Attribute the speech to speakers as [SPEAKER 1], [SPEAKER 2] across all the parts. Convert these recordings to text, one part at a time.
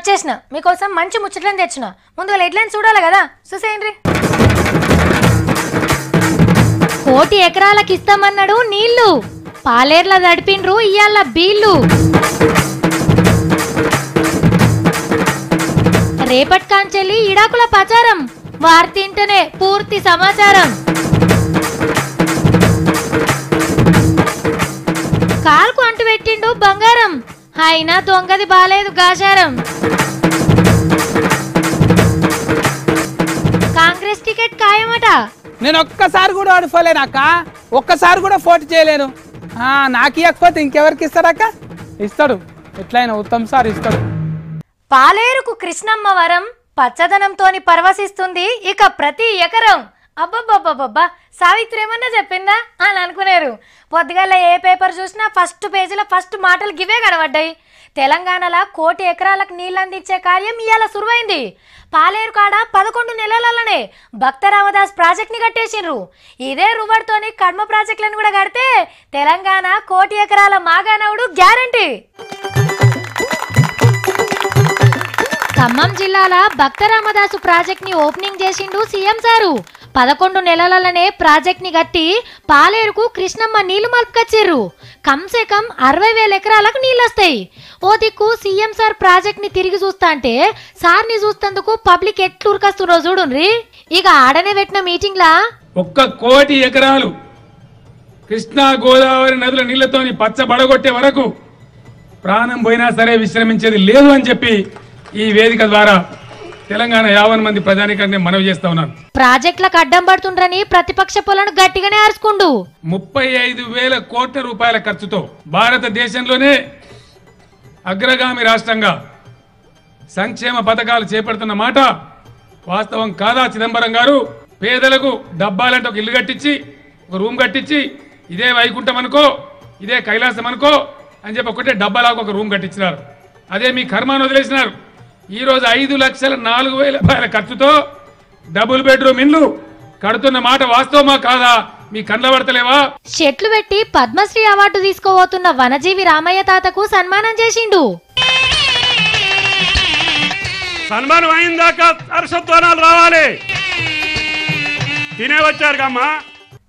[SPEAKER 1] వచ్చేసిన మీకోసం మంచి ముచ్చట్లను తెచ్చిన ముందుగా హెడ్లైన్స్ చూడాలి కదా చూసేయండి 1 కోటి ఎకరాలకు ఇస్తామన్నాడు నీళ్లు పాలేర్ల దడిపిండ్రు ఇయ్యాల బీళ్లు రేపటి కాంచెల్లి ఇడాకుల ప్రచారం వార్తింటనే పూర్తి సమాచారం కాల్కు అంటు పెట్టిండు బంగారం అయినా దొంగది బాలేదు గాచారం కాంగ్రెస్ టికెట్ ఖాయమట
[SPEAKER 2] నేను ఒక్కసారి కూడా ఓడిపోలేనక్క ఒక్కసారి కూడా పోటీ చేయలేను నాకు ఇవ్వకపోతే ఇంకెవరికి ఇస్తాడక్క ఇస్తాడు ఎట్లయినా ఉత్తమ్ సార్ ఇస్తాడు
[SPEAKER 1] పాలేరుకు కృష్ణమ్మ వరం పచ్చదనంతోని పరవశిస్తుంది ఇక ప్రతి ఎకరం అబ్బబ్బబ్బబ్బబ్బా సావిత్రి ఏమన్నా చెప్పిందా అని అనుకునేరు పొద్దుగాల ఏ పేపర్ చూసినా ఫస్ట్ పేజీలో ఫస్ట్ మాటలు గివే కనబడ్డాయి తెలంగాణలో 1 కోటి ఎకరాలకు నీళ్ళు అందించే కార్యం ఇవాళ సురువైంది పాలేరు కాడ 11 నెలలనే భక్త రామదాస్ ప్రాజెక్ట్ని కట్టేసిండ్రు ఇదే రువర్తోని కడ్మ ప్రాజెక్టులను కూడా కడితే తెలంగాణ 1 కోటి ఎకరాల మాగానవుడు గ్యారంటీ ఖమ్మం జిల్లాల భక్త రామదాసు ప్రాజెక్ట్ ని ఓపెనింగ్ చేసిండు సీఎం సారు 11 నెలలనే ప్రాజెక్ట్ ని కట్టి పాలేరుకు కృష్ణమ్మ నీళ్లు మలుపుకొచ్చిర్రు కమ్సే కమ్ 60,000 ఎకరాలకు నీళ్ళొస్తాయి ఓ దిక్కు సీఎం సార్ ప్రాజెక్ట్ ని తిరిగి చూస్తా అంటే సార్ ని చూస్తందుకు పబ్లిక్ ఎట్లు ఉరకస్తురో చూడుండ్రి ఇక ఆడనే పెట్టిన మీటింగ్ లా
[SPEAKER 3] 1 కోటి ఎకరాలు కృష్ణా గోదావరి నదుల నీళ్లతోని పచ్చబడగొట్టే వరకు ప్రాణం పోయినా సరే విశ్రమించేది లేదు అని చెప్పి ఈ వేదిక ద్వారా తెలంగాణ 50 మంది ప్రజానికాన్ని మనవి చేస్తా ఉన్నాను
[SPEAKER 1] ప్రాజెక్టులకు అడ్డం పడుతుండ్రని ప్రతిపక్ష పొలను గట్టిగానే అరుచుకుండు
[SPEAKER 3] 35,000 కోట్ల రూపాయల ఖర్చుతో భారతదేశంలోనే అగ్రగామి రాష్ట్రంగా సంక్షేమ పథకాలు చేపడుతున్న మాట వాస్తవం కాదా చిదంబరం గారు పేదలకు డబ్బాలంటే ఒక ఇల్లు కట్టించి ఒక రూమ్ కట్టించి ఇదే వైకుంఠం అనుకో ఇదే కైలాసం అనుకో అని చెప్పి ఒకటే డబ్బాలాగా ఒక రూమ్ కట్టించినారు అదే మీ కర్మాను వదిలేసినారు ఈ రోజు 5,04,000 రూపాయల ఖర్చుతో డబుల్ బెడ్రూమ్ ఇల్లు కడుతున్న మాట వాస్తవమా కాదా మీ కండ్ల పడతలేవా
[SPEAKER 1] చెట్లు పెట్టి పద్మశ్రీ అవార్డు తీసుకోబోతున్న వనజీవి రామయ్య తాతకు సన్మానం చేసిండు
[SPEAKER 4] సన్మానం అయిన దాకా హర్షధ్వానాలు రావాలి తినే వచ్చారు కమ్మా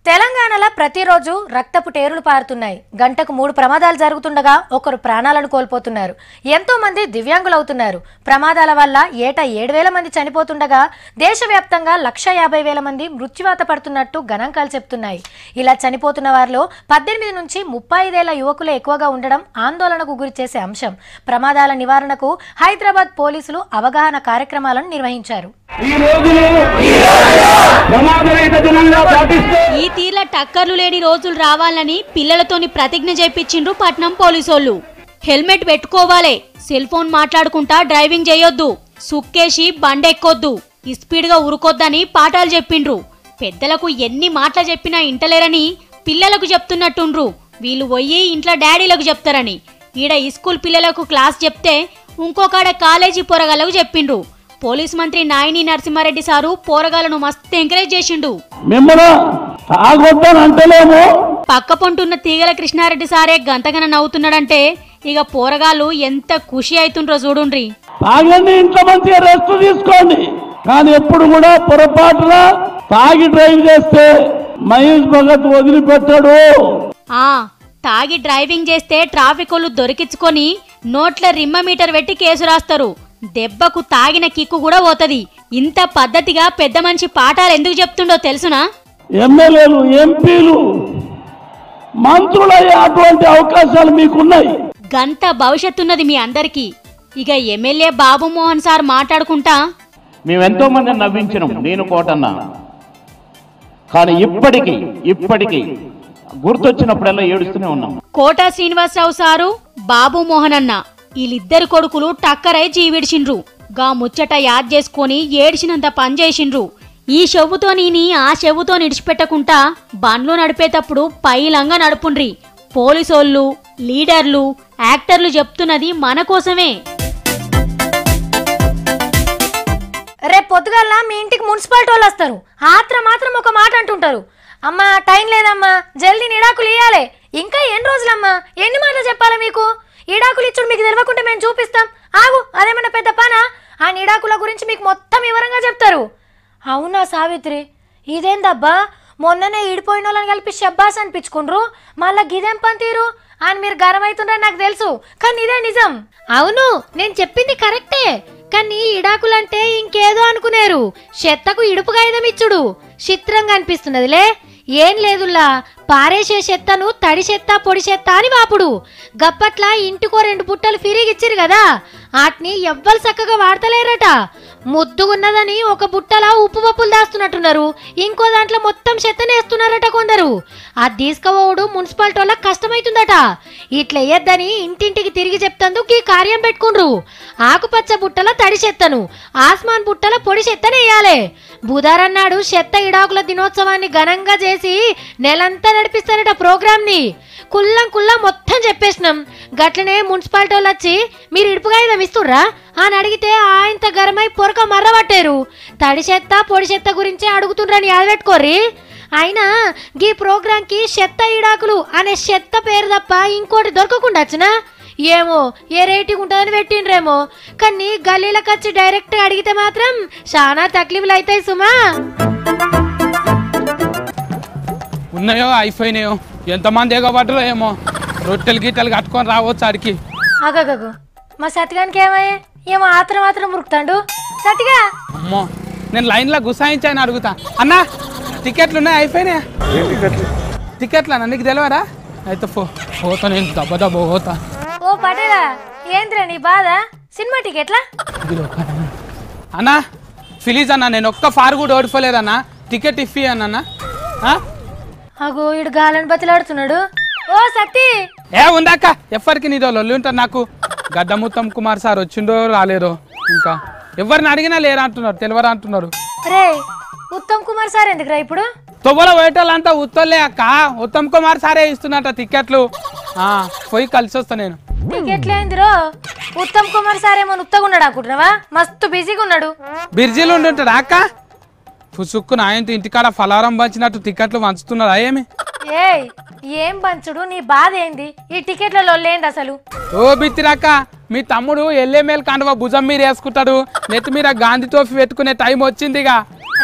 [SPEAKER 1] తెలంగాణలో ప్రతిరోజు రక్తపు టేరులు పారుతున్నాయి గంటకు 3 ప్రమాదాలు జరుగుతుండగా ఒకరు ప్రాణాలను కోల్పోతున్నారు ఎంతో మంది దివ్యాంగులవుతున్నారు ప్రమాదాల వల్ల ఏటా 7,000 మంది చనిపోతుండగా దేశవ్యాప్తంగా 1,50,000 మంది మృత్యువాత పడుతున్నట్టు గణాంకాలు చెప్తున్నాయి ఇలా చనిపోతున్న వారిలో 18 నుంచి 35 ఏళ్ల యువకులే ఎక్కువగా ఉండడం ఆందోళనకు గురిచేసే అంశం ప్రమాదాల నివారణకు హైదరాబాద్ పోలీసులు అవగాహన కార్యక్రమాలను నిర్వహించారు
[SPEAKER 5] ఈ తీర్ల టక్కర్లు లేని రోజులు రావాలని పిల్లలతోని ప్రతిజ్ఞ చేపించిండ్రు పట్నం పోలీసోళ్ళు హెల్మెట్ పెట్టుకోవాలి సెల్ ఫోన్ మాట్లాడుకుంటా డ్రైవింగ్ చేయొద్దు సుక్కేసి బండెక్కొద్దు స్పీడ్ గా ఉరుకొద్దని పాఠాలు చెప్పిండ్రు పెద్దలకు ఎన్ని మాటలు చెప్పినా ఇంటలేరని పిల్లలకు చెప్తున్నట్టుండ్రు వీళ్ళు పోయి ఇంట్లో డాడీలకు చెప్తారని ఈడ స్కూల్ పిల్లలకు క్లాస్ చెప్తే ఇంకొకడ కాలేజీ పొరగాలకు చెప్పిండ్రు పోలీస్ మంత్రి నాయని నరసింహారెడ్డి సారు పోరగాలను మస్తు ఎంకరేజ్ చేసిండు పక్క పొంటున్న తీగల కృష్ణారెడ్డి సారే గంతగన నవ్వుతున్నాడంటే ఇక పోరగాళ్ళు ఎంత ఖుషి అవుతుండ్రో చూడుండ్రి
[SPEAKER 6] ఇంట్లో మంచిగా రెస్ట్ తీసుకోండి కానీ ఎప్పుడు కూడా పొరపాటున తాగి డ్రైవ్ చేస్తే మహేష్ భగత్ వదిలిపెట్టాడు
[SPEAKER 5] తాగి డ్రైవింగ్ చేస్తే ట్రాఫిక్ వాళ్ళు దొరికించుకొని నోట్ల రిమ్మ మీటర్ పెట్టి కేసు రాస్తారు దెబ్బకు తాగిన కిక్కు కూడా పోతది ఇంత పద్ధతిగా పెద్ద మనిషి పాఠాలు ఎందుకు చెప్తుండో తెలుసునా
[SPEAKER 6] ఎమ్మెల్యేలు ఎంపీలు మంత్రులయ్యే అటువంటి అవకాశాలు మీకున్నాయి
[SPEAKER 5] గంత భవిష్యత్తున్నది మీ అందరికీ ఇక ఎమ్మెల్యే బాబు మోహన్ సార్ మాట్లాడుకుంటా
[SPEAKER 7] మేమెంతో మందిని నవ్వించినాం నేను కోటన్నా కానీ ఇప్పటికీ గుర్తొచ్చినప్పుడల్లా ఏడుస్తూనే ఉన్నాం
[SPEAKER 5] కోట శ్రీనివాసరావు సారు బాబు మోహన్ అన్న వీళ్ళిద్దరు కొడుకులు టక్కరై జీవిడిచిండ్రు గా ముచ్చట యాద్ చేసుకొని ఏడిచినంత పని చేసిండ్రు ఈ చెవుతో నీని ఆ చెవుతో నిడిచిపెట్టకుండా బండ్లు నడిపేటప్పుడు పైలంగా నడుపుండ్రి పోలీసోళ్ళు లీడర్లు యాక్టర్లు చెప్తున్నది మన కోసమే
[SPEAKER 1] రేపు పొద్దుగల్లా మీ ఇంటికి మున్సిపాలిటీ వాళ్ళు వస్తారు మాత్రం ఒక మాట అంటుంటారు అమ్మా టైం లేదమ్మా జల్దీ నిడాకులు ఇయ్యాలి ఇంకా ఎన్ని రోజులమ్మా ఎన్ని మాటలు చెప్పాలా మీకు ఈడాకులు ఇచ్చుడు మీకు తెలియకుండా మేము చూపిస్తాం. ఆగు, అదేమన్నా పెద్ద పనా? ఆ ఈడాకుల గురించి మీకు మొత్తం వివరంగా చెప్తారు. అవునా సావిత్రి, ఇదేందబ్బా మొన్ననే ఈడిపోయిన వాళ్ళని కలిపి షబ్బాస్ అనిపించుకుండ్రు, మళ్ళా గిదేం పంతీరు అని మీరు గర్వమవుతుండ్రని నాకు తెలుసు, కానీ ఇదే నిజం. అవును, నేను చెప్పింది కరెక్టే, కానీ ఇడాకులంటే ఇంకేదో అనుకునేరు. చెత్తకు ఇడుపుగాయుధం ఇచ్చుడు చిత్రంగా అనిపిస్తున్నదిలే. ఏం లేదుల్లా, పారేసే చెత్తను తడి చెత్త పొడి చెత్త అని వాపుడు. గప్పట్లా ఇంటికో 2 బుట్టలు ఫిరిగిచ్చిరు కదా, వాటిని ఎవ్వరు చక్కగా వాడతలేరట. ముద్దుగున్నదని ఒక బుట్టలా ఉప్పు పప్పులు దాస్తున్నట్టున్నారు, ఇంకో దాంట్లో మొత్తం చెత్తనేస్తున్నారట కొందరు. అది తీసుకుపోవడు మున్సిపాలిటీ వాళ్ళకి కష్టమైతుందట. ఇట్లా వేయద్దని ఇంటింటికి తిరిగి చెప్తందుకు ఈ కార్యం పెట్టుకుండ్రు. ఆకుపచ్చ బుట్టల తడి చెత్తను, ఆస్మాన్ బుట్టల పొడి చెత్తనేయాలి. బుధారన్నాడు చెత్త ఇడాకుల దినోత్సవాన్ని ఘనంగా చేసి నెలంతా నడిపిస్తారట ప్రోగ్రామ్ ని. కుల్లం మొత్తం చెప్పేసినాం. గట్లనే మున్సిపాలిటీ వాళ్ళు వచ్చి మీరు ఇడుపుగాయుధం ఇస్తుర్రా అని అడిగితే ఆయనత గరమై పొరక మర్రబట్టారు. తడి చెత్త పొడి చెత్త గురించి అడుగుతుండ్రని యాదపెట్టుకోర్రి. అయినా గీ ప్రోగ్రామ్ కి చెత్త ఇడాకులు అనే చెత్త పేరు తప్ప ఇంకోటి దొరకకుండా వచ్చినా ఏమో ఏ రేటింగ్ ఉంటుందని పెట్టిండ్రేమో, కానీ గల్లీలకు వచ్చి డైరెక్ట్ అడిగితే మాత్రం చాలా తక్లీఫ్లు అవుతాయి సుమా.
[SPEAKER 2] ఉన్నాయో అయిపోయినాయో, ఎంతమంది ఎగబడ్డరో ఏమో. రొట్టెలు గిట్టెలు కట్టుకొని రావచ్చు ఆడికి.
[SPEAKER 1] అగగగు, మా సతిగానికి ఏమయ్యే? ఏమో ఆత్రం మురుకుతాడు సతిగా.
[SPEAKER 2] అమ్మో, నేను లైన్లో గుసాయించాయని అడుగుతా. అన్నా టికెట్లు ఉన్నాయి, అయిపోయినాయా? టికెట్లు అన్న నీకు తెలియరా? అయితే పోతా, నేను దెబ్బ పోతా.
[SPEAKER 1] ఓ పటేలా, ఏంద్రా నీ బాధ? సినిమా టికెట్లా?
[SPEAKER 2] అన్నా ప్లీజ్ అన్నా, నేను ఒక్క ఫార్ కూడా ఓడిపోలేదన్నా, టికెట్ ఇఫీ అన్న.
[SPEAKER 1] అగో ఇడు గాలని బతిలాడుతున్నాడు. ఓ సత్తి,
[SPEAKER 2] ఏ ఉందాక ఎవ్వరికి నీదో లొల్లి ఉంటారు నాకు. గడ్డముత్తం కుమార్ సార్ వచ్చిండో రాలేరో, ఇంకా ఎవరిని అడిగినా లేరా అంటున్నారు, తెలియరా అంటున్నారు.
[SPEAKER 1] రే ఉత్తమ్ కుమార్ సార్ ఎందుకురా ఇప్పుడు?
[SPEAKER 2] తొవ్వల పోయేటోళ్ళంతా ఉత్తోళ్ళే అక్క, ఉత్తమ్ కుమార్ సారే ఇస్తున్నట్ట టికెట్లు. పోయి కలిసి వస్తా నేను.
[SPEAKER 1] టికెట్లు ఏందిరో? ఉత్తమ్ కుమార్ సార్ ఏమో ఉత్తగా ఉన్నాడు అనుకుంటున్నావా? మస్తు బిజీగా ఉన్నాడు.
[SPEAKER 2] బిర్జీలు ఉంటుంటాడా అక్క? పుసుక్కు నాయంత ఇంటికాడ ఫలారం పంచినట్టు టికెట్లు పంచుతున్నారా ఏమి?
[SPEAKER 1] ఏం పంచుడు? నీ బాధ ఏంది? ఈ టికెట్లలో లేండి అసలు.
[SPEAKER 2] ఓ బిత్తిరాక, మీ తమ్ముడు ఎల్ఏమేల్ కండువా భుజం మీద వేసుకుంటాడు, నెత్తి మీద గాంధీ టోపీ పెట్టుకునే టైం వచ్చిందిగా.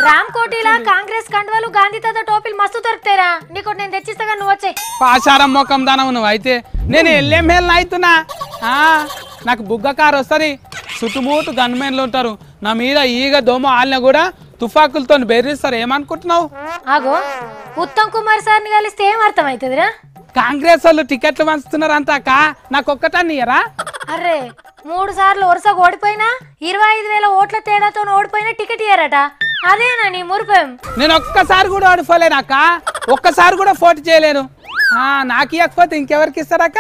[SPEAKER 1] రామ్ కోటిలా కాంగ్రెస్ కండువాలు గాంధీ తాత టోపీలు మస్తు దొరుకుతారా? నీకు నేను తెచ్చిస్తాగా, నువ్వు వచ్చాయి.
[SPEAKER 2] పాషారం మొఖం దానవు నువ్వు. అయితే నేను ఎల్ఏమేల్ అవుతున్నా, నాకు బుగ్గ కారు వస్తుంది, చుట్టుముట్టు గన్మెన్లు ఉంటారు, నా మీద ఈగ దోమ ఆలిన కూడా తుఫాకులతో బెదిరిస్తారు. ఏమనుకుంటున్నావు?
[SPEAKER 1] ఆగో, ఉత్తమ్ కుమార్ సార్ని కలిస్తే ఏం అర్థం అవుతుందిరా?
[SPEAKER 2] కాంగ్రెస్ వాళ్ళు టికెట్లు పంచుతున్నారు అంతాక, నాకు ఒక్కటాన్ని ఇయ్యరా?
[SPEAKER 1] అరే 3 సార్లు వరుసగా ఓడిపోయినా 25,000 ఓట్ల తేడాతో ఓడిపోయినా టికెట్ ఇయ్యారట. అదేనా నీ మురిపం?
[SPEAKER 2] నేను ఒక్కసారి కూడా ఓడిపోలేనాక, ఒక్కసారి కూడా పోటీ చేయలేను. నాకు ఇవ్వకపోతే ఇంకెవరికి ఇస్తాడాక?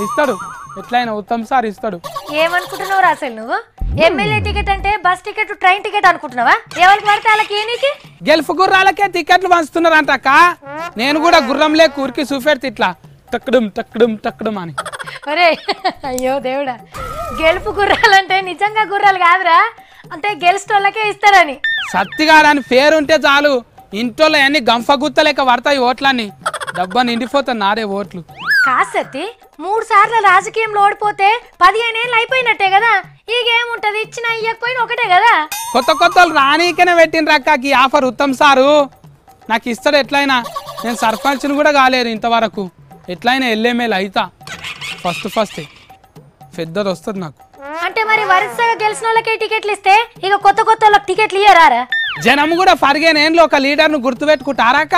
[SPEAKER 2] ఇస్తాడు, ఎట్లయినా ఉత్తమ్ సార్ ఇస్తాడు.
[SPEAKER 1] ఏమనుకుంటున్నావు అసలు నువ్వు? ఎమ్మెల్యే టికెట్ అంటే బస్ టికెట్ ట్రైన్ టికెట్ అనుకుంటున్నావా? ఎవరికి పడితే వాళ్ళకి ఏనికి?
[SPEAKER 2] గెలుపు గుర్రాలకే టికెట్లు పంచుతున్నారు అంటాక, నేను కూడా గుర్రం లేక ఊరికి చూపెడితే ఇట్లా తక్కడం అని.
[SPEAKER 1] ఒరే అయ్యో దేవుడా, గెలుపు గుర్రాలంటే నిజంగా గుర్రాలు కాదురా, అంటే గెలుస్తోళ్ళకే ఇస్తారని.
[SPEAKER 2] సత్తిగాడని పేరుంటే చాలు, ఇంట్లో అన్ని గంఫ గుత్తలేక పడతాయి ఓట్లన్నీ, డబ్బా నిండిపోతాయి నారే ఓట్లు.
[SPEAKER 1] కాసత్తి 3 సార్లు రాజకీయంలో ఓడిపోతే 15 ఏళ్ళు అయిపోయినట్టే కదా. ఈ గేమ్ ఉంటది, ఇచ్చినా ఇయ్యకపోయినా ఒకటే కదా.
[SPEAKER 2] కొత్త రానీకనే పెట్టిన రక్కకి ఆఫర్ ఉత్తమ్ సారు నాకు ఇస్తాడు. ఎట్లయినా నేను సర్పంచ్ని కూడా కాలేదు ఇంతవరకు, ఎట్లయినా ఎల్ఏమేలు అవుతా. ఫస్ట్ పెద్దది వస్తుంది నాకు.
[SPEAKER 1] అంటే మరి వరుసగా గెలిచిన వాళ్ళకే టికెట్లు ఇస్తే ఇక కొత్త వాళ్ళకి టికెట్లు ఇయ్యరారా?
[SPEAKER 2] జనం కూడా 15 ఏళ్ళు ఒక లీడర్ను గుర్తుపెట్టుకుంటారాక,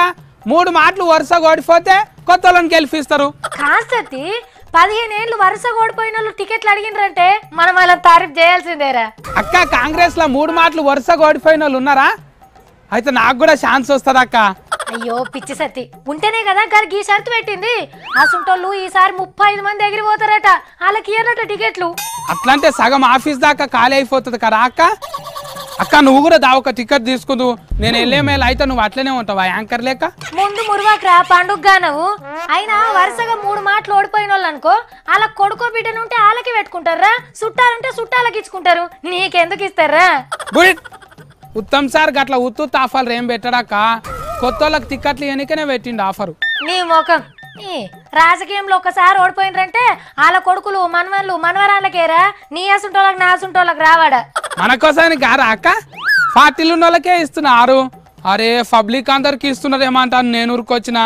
[SPEAKER 2] 3 మాటలు వరుసగా ఓడిపోతే కొత్త వాళ్ళని గెలిపిస్తారు.
[SPEAKER 1] కాసత్తి 15 ఏళ్ళు వరుసగా ఓడిపోయిన వాళ్ళు టికెట్లు అడిగినరంటే మనం వాళ్ళని తారీఫ్ చేయాల్సిందేరా.
[SPEAKER 2] అక్క కాంగ్రెస్ లో 3 మాటలు వరుసగా ఓడిపోయిన వాళ్ళు ఉన్నారా? అయితే నాకు కూడా ఛాన్స్ వస్తుంది అక్క.
[SPEAKER 1] అయ్యో పిచ్చి సత్తి, ఉంటేనే కదా గారికి ఈ షరతు పెట్టింది. ఆ సుంటోళ్ళు ఈసారి 35 మంది ఎగిరిపోతారట, వాళ్ళకి ఇయ్యరట టికెట్లు.
[SPEAKER 2] అట్లంటే సగం ఆఫీస్ దాకా ఖాళీ అయిపోతుంది కదా అక్క. అక్క నువ్వు కూడా ఒక టికెట్ తీసుకుందు, నేను ఎల్ఏమేలు అయితే నువ్వు అట్లనే ఉంటావా యాంకర్ లేక?
[SPEAKER 1] ముందు మురువాకరా పండుగగా నువ్వు. అయినా వరుసగా 3 మాటలు ఓడిపోయిన వాళ్ళు అనుకో, వాళ్ళ కొడుకో బిడ్డనుంటే వాళ్ళకి పెట్టుకుంటారా, చుట్టాలంటే చుట్టాలకి ఇచ్చుకుంటారు, నీకెందుకు ఇస్తారా?
[SPEAKER 2] ఉత్తమ్ సార్ గట్ల ఉత్తు ఆఫర్లు ఏం పెట్టడాక, కొత్త వాళ్ళకి టికెట్లు ఎన్నికనే పెట్టిండు ఆఫరు.
[SPEAKER 1] నీ ముఖం, రాజకీయంలో ఒకసారి ఓడిపోయినరంటే వాళ్ళ కొడుకులు మనవన్లు మనవరాళ్ళకేరా నీ అసుంటోళ్ళకి నా అసుంటోళ్ళకి రావాడా
[SPEAKER 2] మన కోసానికి గారా అక్క పార్టీలు ఉన్న వాళ్ళకే ఇస్తున్నారు. అరే పబ్లిక్ అందరికి ఇస్తున్నారు ఏమంటాను నేను ఊరుకొచ్చిన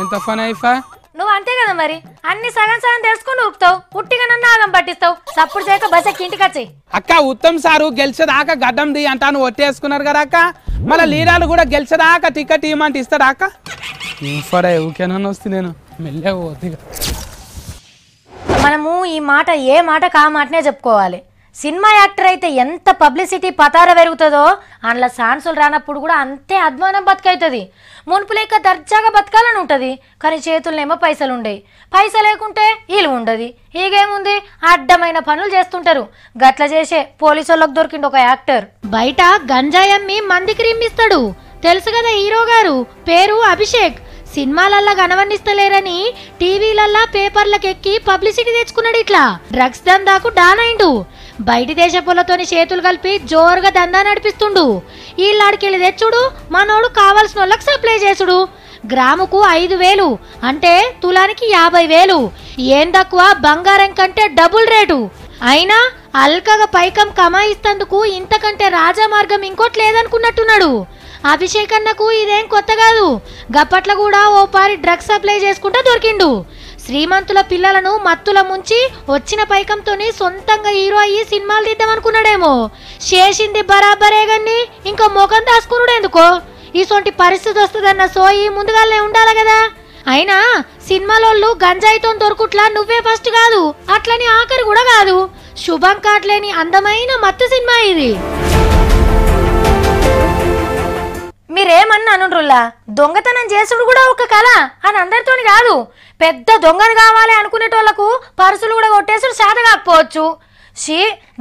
[SPEAKER 2] ఎంత ఫన్ అయిపోయా.
[SPEAKER 1] నువ్వు అంతే కదా మరి అన్ని సగం సగం తెలుసుకుని ఊపుతావు పుట్టిగా నన్ను ఆగం పట్టిస్తావు సప్పుడు చేయక బస్ ఎక్కి ఇంటికి వచ్చాయి.
[SPEAKER 2] అక్క ఉత్తమ్ సారు గెలిచేదాకా గడ్డం ది అంటాను ఒట్టేసుకున్నారు కదా అక్క. మళ్ళీ లీడర్లు కూడా గెలిచేదాకా టికెట్ ఇవ్వమంటే ఇస్తారా అక్క? ఫరే ఊకేనని వస్తే నేను మెల్లగా పోతే.
[SPEAKER 1] మనము ఈ మాట ఏ మాట కా మాటనే చెప్పుకోవాలి. సినిమా యాక్టర్ అయితే ఎంత పబ్లిసిటీ పతార పెరుగుతుందో అందులో ఛాన్సులు రానప్పుడు కూడా అంతే అధ్వానం బతుకైతుంది. మునుపు లేక దర్జాగా బతకాలని ఉంటుంది కానీ చేతులనేమో పైసలు ఉండేవి. పైసలు లేకుంటే ఇల్లు ఉండదు. ఈగేముంది అడ్డమైన పనులు చేస్తుంటారు. గట్ల చేసే పోలీసు వాళ్ళకి దొరికిండు ఒక యాక్టర్. బయట గంజాయి అమ్మి మందికి రిమ్మిస్తాడు తెలుసు కదా హీరో గారు పేరు అభిషేక్. సినిమాలల్లా కనవన్నిస్తలేరని టీవీలల్లా పేపర్లకు ఎక్కి పబ్లిసిటీ తెచ్చుకున్నాడు. ఇట్లా డ్రగ్స్ దందాకు డానైండు. బయటి దేశ పొలతోని చేతులు కలిపి జోరుగా దందా నడిపిస్తుండు. ఈళ్ళాడికెళ్ళి తెచ్చుడు మనోడు కావాల్సిన వాళ్ళకి సప్లై చేసుడు. గ్రాముకు 5,000 అంటే తులానికి 50,000. ఏం తక్కువ బంగారం కంటే డబుల్ రేటు. అయినా అల్కగా పైకం కమాయిస్తందుకు ఇంతకంటే రాజా మార్గం ఇంకోటి లేదనుకున్నట్టున్నాడు. అభిషేక్ అన్నకు ఇదేం కొత్త కాదు. గప్పట్ల కూడా ఓ పారి డ్రగ్స్ సప్లై చేసుకుంటా దొరికిండు. శ్రీమంతుల పిల్లలను మత్తుల ముంచి వచ్చిన పైకంతోని సొంతంగా హీరో అయ్యి సినిమాలు తీద్దామనుకున్నాడేమో. చేసింది బరాబరే గాని ఇంకా ముఖం దాసుకున్నాడు ఎందుకో. ఈసొంటి పరిస్థితి వస్తుందన్న సోయి ముందుగానే ఉండాలి కదా. అయినా సినిమాలోళ్ళు గంజాయితో దొరుకుట్లా నువ్వే ఫస్ట్ కాదు అట్లని ఆఖరి కూడా కాదు. శుభం కాట్లేని అందమైన మత్తు సినిమా ఇది. మీరేమన్నా అనుండ్రుల్లా దొంగతనం చేసుడు కూడా ఒక కళ అని అందరితోని కాదు. పెద్ద దొంగను కావాలి అనుకునేటోళ్లకు పర్సులు కూడా కొట్టేసుడు సాధ కాకపోవచ్చు.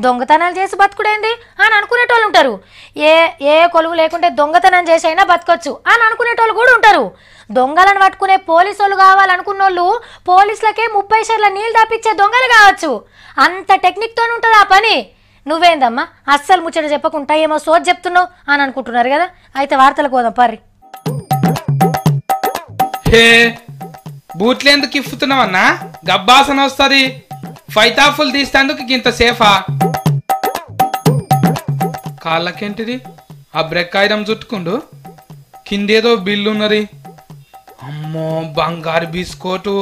[SPEAKER 1] దొంగతనాలు చేసి బతుకుడేంది అని అనుకునేటోళ్ళు ఉంటారు. ఏ కొలువు లేకుంటే దొంగతనం చేసి అయినా బతకొచ్చు అని అనుకునేటోళ్ళు కూడా ఉంటారు. దొంగలను పట్టుకునే పోలీసు వాళ్ళు కావాలనుకున్నోళ్ళు పోలీసులకే 30 షర్ల నీళ్ళు తప్పించే దొంగలు కావచ్చు. అంత టెక్నిక్తో ఉంటుంది ఆ పని. నువ్వేందమ్మా అస్సలు ముచ్చట చెప్పకుండా ఏమో సోజ్ చెప్తున్నావు అని అనుకుంటున్నారు కదా. అయితే వార్తలకు పోదాం పర్రి.
[SPEAKER 2] హే బూట్లేందుకు ఇప్పుతున్నావన్నా గబ్బాసన వస్తుంది. ఫైతాఫుల్ తీస్తేందుకు ఇంత సేఫా? కాళ్ళకేంటిది ఆ బ్రెక్ ఐరమ్ చుట్టుకుండు కిందేదో బిల్లు ఉన్నది. అమ్మో బంగారు బిస్కోటు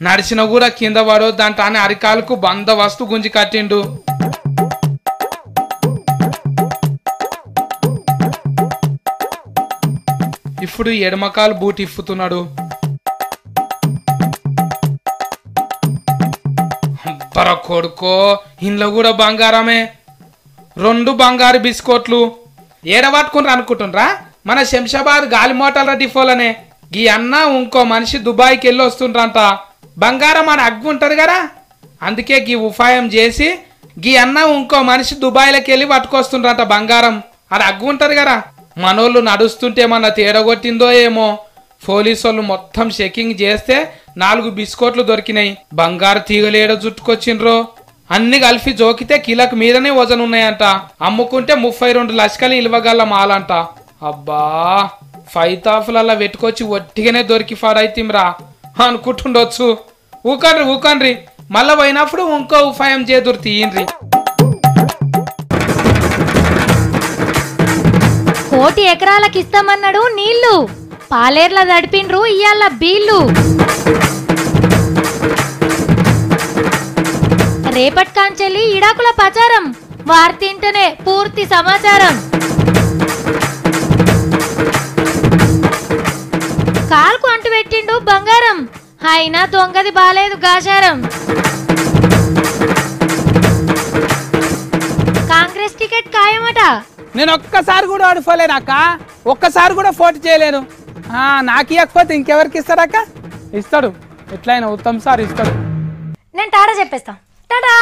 [SPEAKER 2] నడిచిన కూడా కింద పడొద్దంట అని అరికాలకు బందోబస్తు గుంజి కట్టిండు. ఇప్పుడు ఎడమకాలు బూట్ ఇప్పుతున్నాడు. బర కొడుకో ఇంట్లో కూడా బంగారమే. 2 బంగారు బిస్కోట్లు ఏడబట్టుకుని అనుకుంటుండ్రా? మన శంషాబాద్ గాలి మోటార్ల డిపోలనే గీ అన్న ఇంకో మనిషి దుబాయ్కి వెళ్ళి వస్తుండ్రంట. బంగారం అని అగ్గు ఉంటది కదా అందుకే గీ ఉపాయం చేసి గీ అన్న ఇంకో మనిషి దుబాయ్లోకి వెళ్ళి పట్టుకొస్తుండ్రంట బంగారం. అది అగ్గు ఉంటది కదా. మనోళ్ళు నడుస్తుంటే మన తేడగొట్టిందో ఏమో. పోలీసు వాళ్ళు మొత్తం చెకింగ్ చేస్తే 4 బిస్కోట్లు దొరికినాయి. బంగారు తీగలేడ చుట్టుకొచ్చిండ్రో. అన్ని కలిపి జోకితే కిలకు మీదనే వజన్ ఉన్నాయంట. అమ్ముకుంటే 32 లక్షలు ఇలువగల మాలంట. అబ్బా ఫైతాఫులల్లా వెట్టుకొచ్చి ఒట్టిగానే దొరికి ఫాడైతిమ్రా అనుకుంటుండొచ్చు. ఊకండ్రి మళ్ళా పోయినప్పుడు ఇంకో ఉపాయం చేదురు తీయండ్రి.
[SPEAKER 1] 1 ఎకరాలకు ఇస్తామన్నాడు నీళ్లు. పాలేర్ల దడిపిండ్రు ఇయ్యాల బీళ్లు. రేపటి కాంచెల్లి ఇడాకుల ప్రచారం. వార్తింటనే పూర్తి సమాచారం. కాల్కు అంటు పెట్టిండు బంగారం. అయినా దొంగది బాలేదు గాచారం. కాంగ్రెస్ టికెట్ ఖాయమట.
[SPEAKER 2] నేను ఒక్కసారి కూడా ఓడిపోలేనక్క. ఒక్కసారి కూడా పోటీ చేయలేను. నాకు ఇవ్వకపోతే ఇంకెవరికి ఇస్తారక్క? ఇస్తాడు ఎట్లయినా ఉత్తమ్ సార్ ఇస్తాడు.
[SPEAKER 1] నేను టాటా చెప్పేస్తా. టాటా.